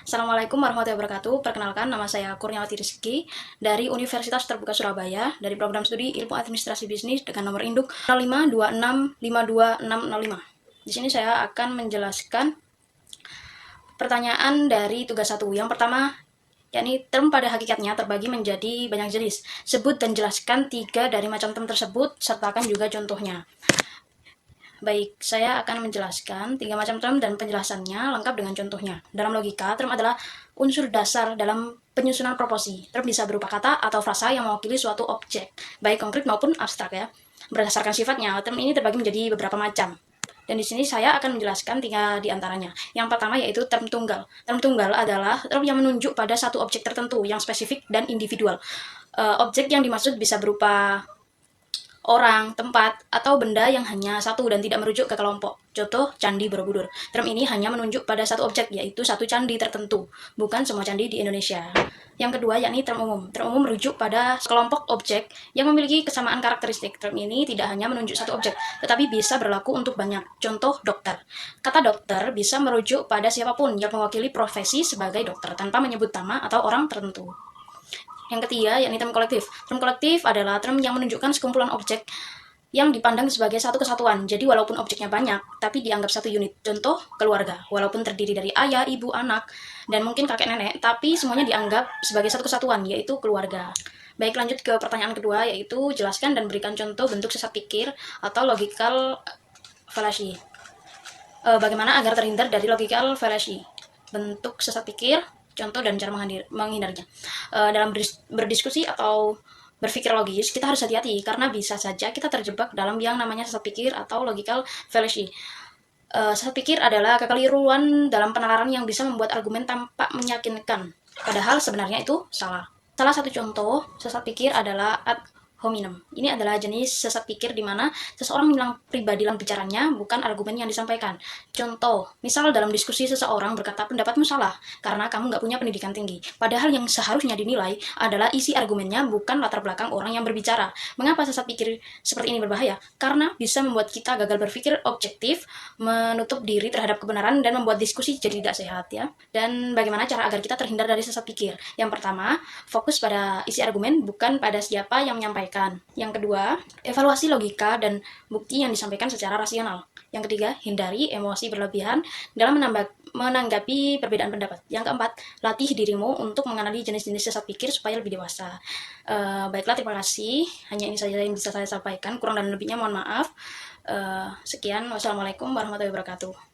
Assalamualaikum warahmatullahi wabarakatuh. Perkenalkan, nama saya Kurniawati Rizky dari Universitas Terbuka Surabaya dari program studi Ilmu Administrasi Bisnis dengan nomor induk 0526525605. Di sini saya akan menjelaskan pertanyaan dari tugas 1. Yang pertama, yakni term pada hakikatnya terbagi menjadi banyak jenis. Sebut dan jelaskan 3 dari macam term tersebut, sertakan juga contohnya. Baik, saya akan menjelaskan 3 macam term dan penjelasannya lengkap dengan contohnya. Dalam logika, term adalah unsur dasar dalam penyusunan proposi. Term bisa berupa kata atau frasa yang mewakili suatu objek, baik konkret maupun abstrak ya. Berdasarkan sifatnya, term ini terbagi menjadi beberapa macam. Dan di sini saya akan menjelaskan 3 di antaranya. Yang pertama yaitu term tunggal. Term tunggal adalah term yang menunjuk pada satu objek tertentu yang spesifik dan individual. Objek yang dimaksud bisa berupa orang, tempat, atau benda yang hanya satu dan tidak merujuk ke kelompok. Contoh, Candi Borobudur. Term ini hanya menunjuk pada satu objek, yaitu satu candi tertentu, bukan semua candi di Indonesia. Yang kedua, yakni term umum. Term umum merujuk pada kelompok objek yang memiliki kesamaan karakteristik. Term ini tidak hanya menunjuk satu objek, tetapi bisa berlaku untuk banyak. Contoh, dokter. Kata dokter bisa merujuk pada siapapun yang mewakili profesi sebagai dokter, tanpa menyebut nama atau orang tertentu. Yang ketiga, yakni term kolektif. Term kolektif adalah term yang menunjukkan sekumpulan objek yang dipandang sebagai satu kesatuan. Jadi walaupun objeknya banyak, tapi dianggap satu unit. Contoh, keluarga. Walaupun terdiri dari ayah, ibu, anak, dan mungkin kakek nenek, tapi semuanya dianggap sebagai satu kesatuan, yaitu keluarga. Baik, lanjut ke pertanyaan kedua, yaitu jelaskan dan berikan contoh bentuk sesat pikir atau logical fallacy. Bagaimana agar terhindar dari logical fallacy? Bentuk sesat pikir, contoh dan cara menghindarinya. Dalam berdiskusi atau berpikir logis, kita harus hati-hati karena bisa saja kita terjebak dalam yang namanya sesat pikir atau logical fallacy. Sesat pikir adalah kekeliruan dalam penalaran yang bisa membuat argumen tampak meyakinkan, padahal sebenarnya itu salah. Salah satu contoh sesat pikir adalah ad hominem. Ini adalah jenis sesat pikir di mana seseorang bilang pribadi dalam bicaranya, bukan argumen yang disampaikan. Contoh, misal dalam diskusi seseorang berkata pendapatmu salah karena kamu nggak punya pendidikan tinggi. Padahal yang seharusnya dinilai adalah isi argumennya, bukan latar belakang orang yang berbicara. Mengapa sesat pikir seperti ini berbahaya? Karena bisa membuat kita gagal berpikir objektif, menutup diri terhadap kebenaran, dan membuat diskusi jadi tidak sehat ya. Dan bagaimana cara agar kita terhindar dari sesat pikir? Yang pertama, fokus pada isi argumen, bukan pada siapa yang menyampaikan. Yang kedua, evaluasi logika dan bukti yang disampaikan secara rasional. Yang ketiga, hindari emosi berlebihan dalam menanggapi perbedaan pendapat. Yang keempat, latih dirimu untuk mengenali jenis-jenis sesat pikir supaya lebih dewasa. Baiklah, terima kasih. Hanya ini saja yang bisa saya sampaikan. Kurang dan lebihnya mohon maaf. Sekian, wassalamualaikum warahmatullahi wabarakatuh.